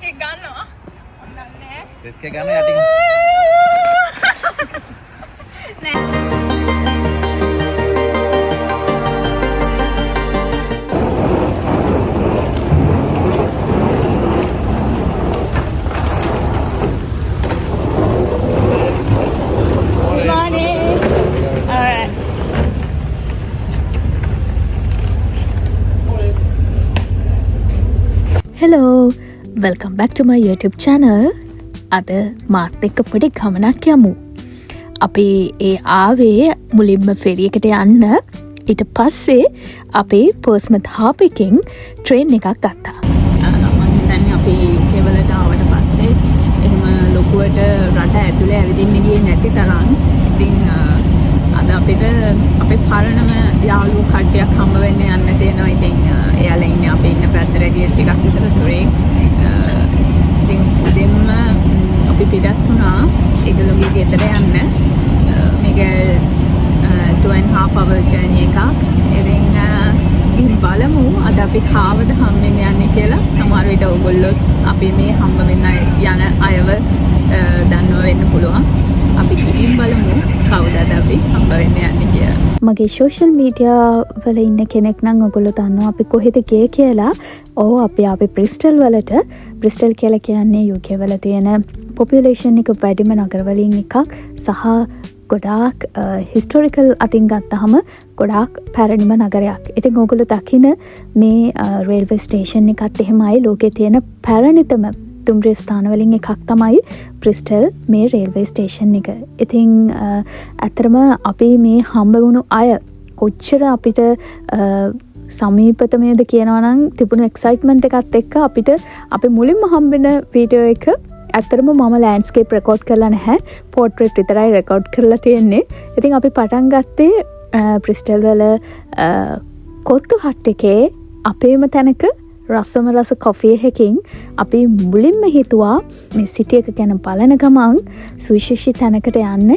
එකක් ගන්නවා. ඔන්නන්නේ. සෙට් එක ගන්න යටින්. නෑ. Hello, welcome back to my YouTube channel. අද මාත් එක්ක පොඩි ගමනක් යමු. අපි ඒ ආවේ මුලින්ම ෆෙරි එකට යන්න. ඊට පස්සේ අපි පර්ස්මත් හබ් එකෙන් ට්‍රේන් එකක් ගත්තා. මම හිතන්නේ අපි කෙවලට ආවට පස්සේ එහෙම ලොකුවට රට ඇතුලේ ඇවිදින්න ගියේ නැති තරම්. ඉතින් අද අපිට අපේ පරණම යාළුවෝ කට්ටියක් හම්බ වෙන්න යන්න තියෙනවා. ඉතින් එයාලා ඉන්නේ අපි ඉන්න පැත්තට ගිය ටිකක් විතර දුරේ. ඉතින් දෙන්න අපි පිටත් වුණා ඒගොල්ලෝගේ ගෙදර යන්න. මේක 2.5 hour journey එකක්. ඉතින් බලමු අද අපි කාවද හම්බෙන්න යන්නේ කියලා. සමහර විට ඕගොල්ලෝ අපි මේ හම්බ වෙන්න යන අයව දන්නව වෙන්න පුළුවන්. අපි ගිහින් බලමු කවුද අද අපි හම්බ වෙන්න යන්නේ කියලා. මගේ සෝෂල් මීඩියා වල ඉන්න කෙනෙක් නම් ඔයගොල්ලෝ දන්නවා අපි කොහෙද ගියේ කියලා. අපි ආවේ බ්‍රිස්ටල් වලට. බ්‍රිස්ටල් කියලා කියන්නේ UK වල තියෙන පොපියුලේෂන් එක වැඩිම නගර වලින් එකක් සහ ගොඩාක් හිස්ටොරිකල් අතින් ගත්තහම ගොඩාක් පැරණිම නගරයක්. ඉතින් ඔයගොල්ලෝ දකින මේ රේල්වේ ස්ටේෂන් එකත් එහෙමයි ලෝකේ තියෙන පැරණිතම දුම්රිය ස්ථාන වලින් එකක් තමයි බ්‍රිස්ටල් මේ රේල්වේ ස්ටේෂන් එක. ඉතින් ඇත්තටම අපි මේ හම්බ වුණු අය කොච්චර අපිට සමීපතමයද කියනවා නම් තිබුණු එක්සයිට්මන්ට් එකත් එක්ක අපිට අපි මුලින්ම හම්බෙන වීඩියෝ එක ඇත්තටම මම ලෑන්ඩ්ස්කේප් රෙකෝඩ් කරලා නැහැ. පෝර්ට්‍රේට් විතරයි රෙකෝඩ් කරලා තියෙන්නේ. ඉතින් අපි පටන් ගත්තේ බ්‍රිස්ටල් වල කොත්තු හට් එකේ අපේම තැනක රසම රස කොෆි එකකින් අපි මුලින්ම හිතුවා මේ සිටි එක ගැන බලන ගමන් සුවිශේෂී තැනකට යන්න.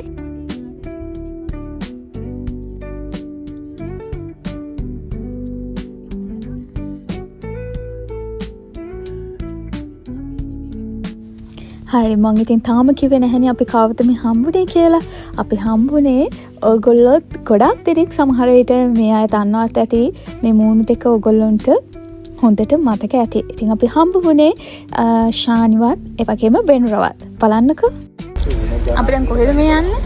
හරි මං ඉතින් තාම කිව්වේ නැහැනේ අපි කවුද මේ හම්බුනේ කියලා. අපි හම්බුනේ ඔයගොල්ලොත් ගොඩක් දෙනෙක් සමහර විට මේ අය දන්නවත් ඇති මේ මූණු දෙක ඔයගොල්ලොන්ට හොඳට මතක ඇති. ඉතින් අපි හම්බ වුණේ ශානිවත් ඒ වගේම වෙනුරවත්. බලන්නකෝ. අපි දැන් කොහෙද මේ යන්නේ?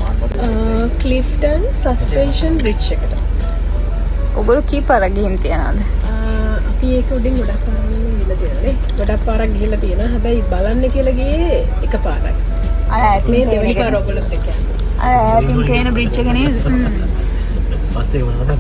ක්ලිෆ්ටන් සස්පෙන්ෂන් බ්‍රිජ් එකට. ඔයගොල්ලෝ කී පාරක් ගිහින් තියනවද? අපි ඒක උඩින් ගොඩක් පාරක් ගිහලා තියෙනවා. ගොඩක් පාරක් ගිහලා තියෙනවා. හැබැයි බලන්න කියලා ගියේ එක පාරක්. අර ඇතින් මේ දෙවෙනි පාර ඔයගොල්ලොත් එක්ක යන්නේ. අර ඇතින් තේන බ්‍රිජ් එක නේද? පස්සේ මොනවද?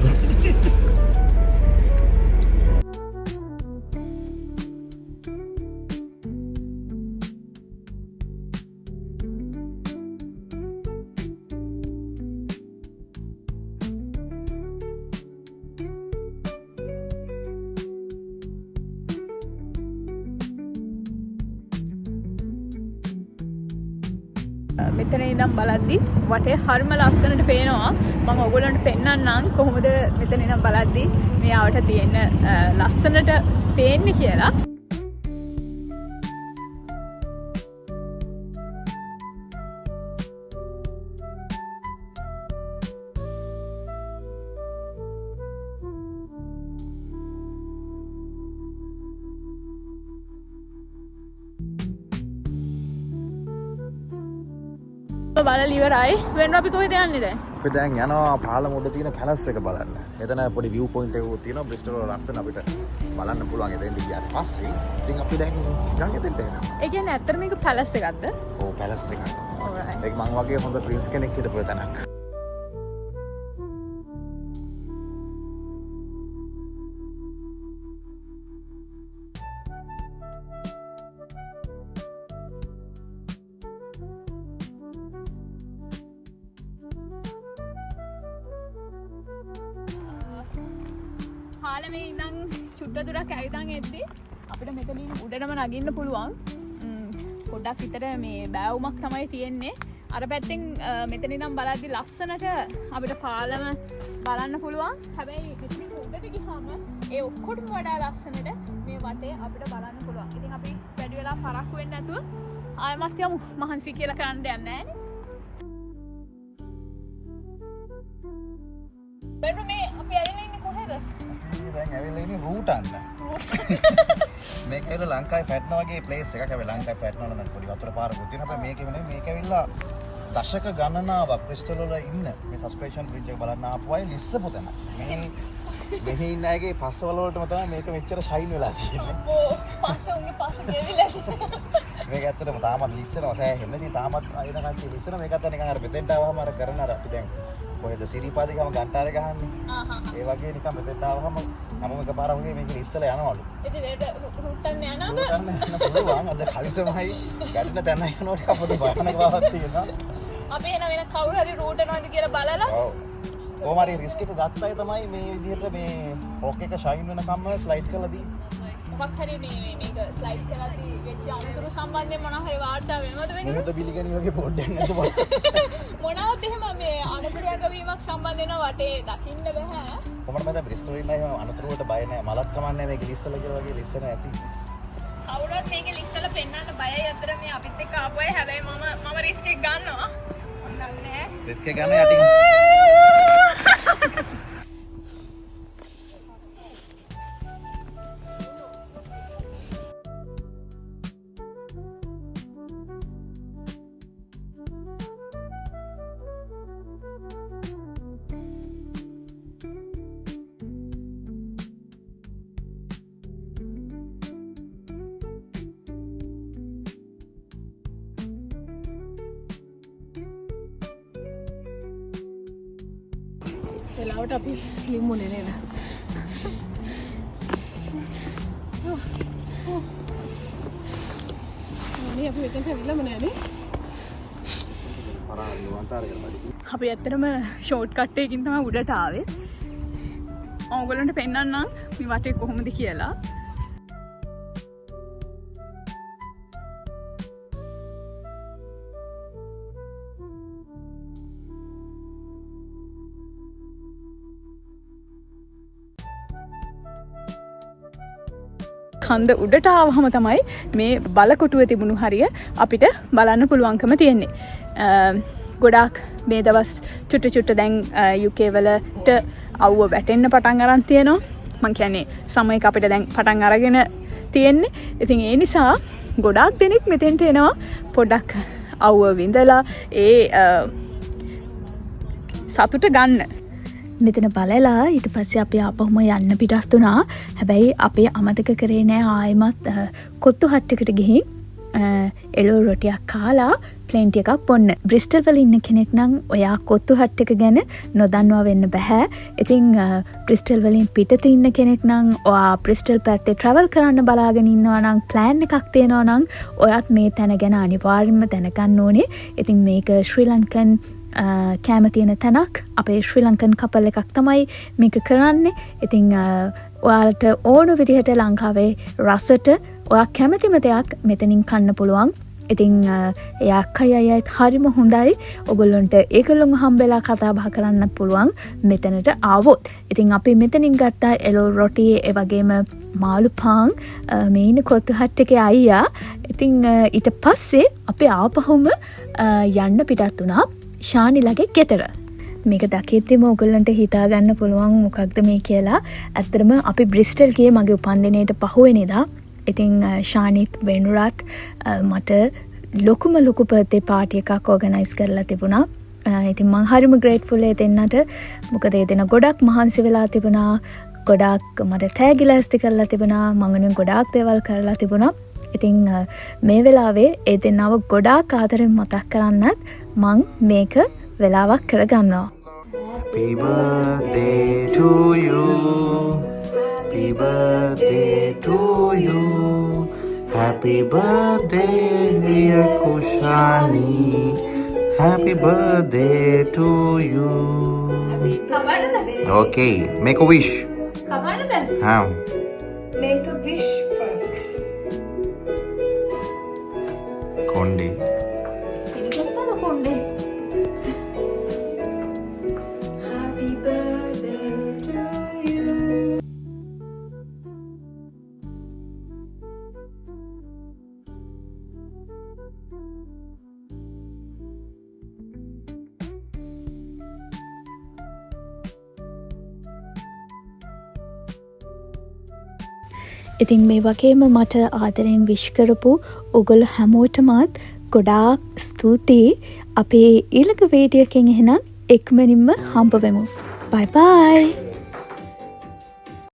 මෙතන ඉඳන් බලද්දි වටේ හරිම ලස්සනට පේනවා. මම ඔයගොල්ලන්ට පෙන්නන්නම් කොහොමද මෙතන ඉඳන් බලද්දි මෙයාවට තියෙන ලස්සනට පේන්නේ කියලා. බලලා ඉවරයි. වෙන අපි කොහෙද යන්නේ දැන්? අපි දැන් යනවා පාලම උඩ තියෙන පැලස් එක බලන්න. එතන පොඩි view point එකක් තියෙනවා. බ්‍රිස්ටල් වල ලස්සන අපිට බලන්න පුළුවන්. එතෙන්ට ගියාට පස්සේ ඉතින් අපි දැන් යන්නේ එතෙන්ට එනවා. ඒ කියන්නේ ඇත්තට මේක පැලස් එකක්ද? ඔව් පැලස් එකක්. alright. ඒක මං වගේ හොඳ ප්‍රින්ස් කෙනෙක් හිටපු තැනක්. පාලමේ ඉඳන් චුට්ට දුරක් ඇවිදන් එද්දි අපිට මෙතනින් උඩටම නගින්න පුළුවන්. පොඩ්ඩක් විතර මේ බෑවුමක් තමයි තියෙන්නේ. අර පැත්තෙන් මෙතන ඉඳන් බලද්දි ලස්සනට අපිට පාලම බලන්න පුළුවන්. හැබැයි මෙතනින් උඩට ගියාම ඒ ඔක්කොටම වඩා ලස්සනට මේ වටේ අපිට බලන්න පුළුවන්. ඉතින් අපි වැඩි වෙලා පරක්කු වෙන්නේ නැතුව ආයෙමත් යමු. මහන්සි කියලා කරන්න දෙයක් නැහැ නේ. බෙරු මේ අපි ඇවිල්ලා ඉන්නේ කොහෙද? දැන් ඇවිල්ලා ඉන්නේ රූට් අන්න. මේක ඇවිල්ලා ලංකාවේ ෆැට්න වගේ ප්ලේස් එකක්. හැබැයි ලංකාවේ ෆැට්න වල නැත් පොඩි වතුර පාරකුත් තියෙනවා. හැබැයි මේකෙම නෙමෙයි මේක ඇවිල්ලා දශක ගණනාවක් ක්‍රිස්ටල් වල ඉන්න මේ සස්පෙන්ෂන් බ්‍රිජ් එක බලන්න ආපු අය ලිස්සපු තැන. මෙහි ඉන්න අයගේ පස්සවල වලටම තමයි මේක මෙච්චර ෂයින් වෙලා තියෙන්නේ. අම්මෝ පස්ස උන්ගේ පස්ස ගෙවිලා. මේක ඇත්තටම තාමත් ලිස්සනවා සෑහෙන්න. ඉතින් තාමත් අයින කට්ටිය ලිස්සනවා. මේකත් නිකන් අර මෙතෙන්ට ආවම අර කරන අර අපි දැන් කොහෙද සිරිපාදිකම ගන්ටාරේ ගහන්නේ. ඒ වගේ නිකන් මෙතෙන්ට ආවම හැමෝම එකපාරම වගේ මේක ලිස්සලා යනවලු. ඉතින් රුට් යන්න යනවද? යන්න පුළුවන්. අද කලිසමයි ගැටෙන තැන යනකොට අපිට භයානක බවක් තියෙනවා. අපි එන වෙන කවුරු හරි රූට් යනවාද කියලා බලලා. ඔව්. කොහොම හරි රිස්ක් එක ගත්ත අය තමයි මේ විදිහට මේ රොක් එක ෂයින් වෙනකම්ම ස්ලයිඩ් කරලා දී. මොකක් හරි මේක ස්ලයිඩ් කරලාදී වෙච්ච අමුතුරු සම්බන්ධයෙන් මොනවා හරි වාර්තා වෙනවද වෙන්නේ? මොකද බිලිගනි වගේ පොඩ්ඩක් නැද්ද බලන්න. මොනවද එහෙම මේ අනුතුරු යකවීමක් සම්බන්ධ වෙන වටේ දකින්න බෑ. කොහොමද මම බ්‍රිස්ටල් ඉන්න අය අනුතුරුවට බය නැහැ. මලත් කමන්නේ මේක ලිස්සලා කියලා වගේ ලිස්සන ඇති. කවුරුත් මේක ලිස්සලා පෙන්නන්න බයයි අතර මේ අපිත් එක්ක ආපු අය. හැබැයි මම රිස්ක් එක ගන්නවා. මම දන්නේ රිස්ක් එක ගන්න යටින්. වෙලාවට අපි ස්ලිම් වුණේ නේද? අනේ අපි මෙතෙන්ට ඇවිල්ලාම නෑනේ. අපි ඇත්තටම ෂෝට් කට් එකකින් තමයි උඩට ආවේ. ඕගොල්ලන්ට පෙන්නන්නම් මේ වටේ කොහොමද කියලා. කන්ද උඩට ආවහම තමයි මේ බලකොටුවේ තිබුණු හරිය අපිට බලන්න පුළුවන්කම තියෙන්නේ. ගොඩාක් මේ දවස් චුට්ට දැන් UK වලට අවුව වැටෙන්න පටන් අරන් තියෙනවා. මං කියන්නේ සමයක අපිට දැන් පටන් අරගෙන තියෙන්නේ. ඉතින් ඒ නිසා ගොඩාක් දෙනෙක් මෙතෙන්ට එනවා පොඩ්ඩක් අවුව විඳලා ඒ සතුට ගන්න. මෙතන බලලා ඊට පස්සේ අපි ආපහුම යන්න පිටත් වුණා. හැබැයි අපි අමතක කරේ නෑ ආයෙමත් කොත්තු හට්ටකට ගිහින් එළෝ රොටියක් කාලා ප්ලේන් ටි එකක් බොන්න. බ්‍රිස්ටල් වල ඉන්න කෙනෙක් නම් ඔයා කොත්තු හට්ටක ගැන නොදන්නවා වෙන්න බෑ. ඉතින් බ්‍රිස්ටල් වලින් පිටත ඉන්න කෙනෙක් නම් ඔයා බ්‍රිස්ටල් පැත්තේ ට්‍රැවල් කරන්න බලාගෙන ඉන්නවා නම් ප්ලෑන් එකක් තියෙනවා නම් ඔයත් මේ තැන ගැන අනිවාර්යෙන්ම දැනගන්න ඕනේ. ඉතින් මේක ශ්‍රී ලංකන් කෑම තියෙන තැනක්. අපේ ශ්‍රී ලංකන් කපල් එකක් තමයි මේක කරන්නේ. ඉතින් ඔයාලට ඕන විදිහට ලංකාවේ රසට ඔයා කැමතිම දෙයක් මෙතනින් කන්න පුළුවන්. ඉතින් එයා අක්කයි අයියත් හරිම හොඳයි. ඔගොල්ලොන්ට ඒගොල්ලොන්ව හම්බෙලා කතා බහ කරන්න පුළුවන් මෙතනට ආවොත්. ඉතින් අපි මෙතනින් ගත්තා එළෝ රොටි ඒ වගේම මාළු පාන් මේ ඉන්න කොත්තු හට්ටකේ අයියා. ඉතින් ඊට පස්සේ අපි ආපහුම යන්න පිටත් වුණා ශානිලගේ ගෙදර. මේක දකිද්දිම ඔයගොල්ලන්ට හිතා ගන්න පුළුවන් මොකක්ද මේ කියලා. ඇත්තටම අපි බ්‍රිස්ටල් ගියේ මගේ උපන්දිනේට පහුවෙනිදා. ඉතින් ශානිත් වෙනුරත් මට ලොකුම ලොකු බර්ත්ඩේ පාටි එකක් ඕගනයිස් කරලා තිබුණා. ඉතින් මං හරිම ග්‍රේට්ෆුල් ඒ දෙන්නට. මොකද ඒ දෙන ගොඩක් මහන්සි වෙලා තිබුණා. ගොඩක් මට තෑගි ලෑස්ති කරලා තිබුණා. මං වෙනුවෙන් ගොඩාක් දේවල් කරලා තිබුණා. ඉතින් මේ වෙලාවේ ඒ දෙන්නව ගොඩාක් ආදරෙන් මතක් කරන්නත් මං මේක වෙලාවක් කරගන්නවා. Happy birthday to you. Happy birthday to you. Happy birthday dear Kushani. Happy birthday to you. Okay, make a wish. How? Make a wish first. Kondi. Happy birthday to you. ඉතින් මේ වගේම මට ආදරෙන් විශ් කරපු ඔගොල්ලෝ හැමෝටමත් ගොඩාක් ස්තුතියි. අපේ ඊළඟ වීඩියෝ එකෙන් එහෙනම් එක්මනින්ම හම්බ වෙමු. බයි බයි.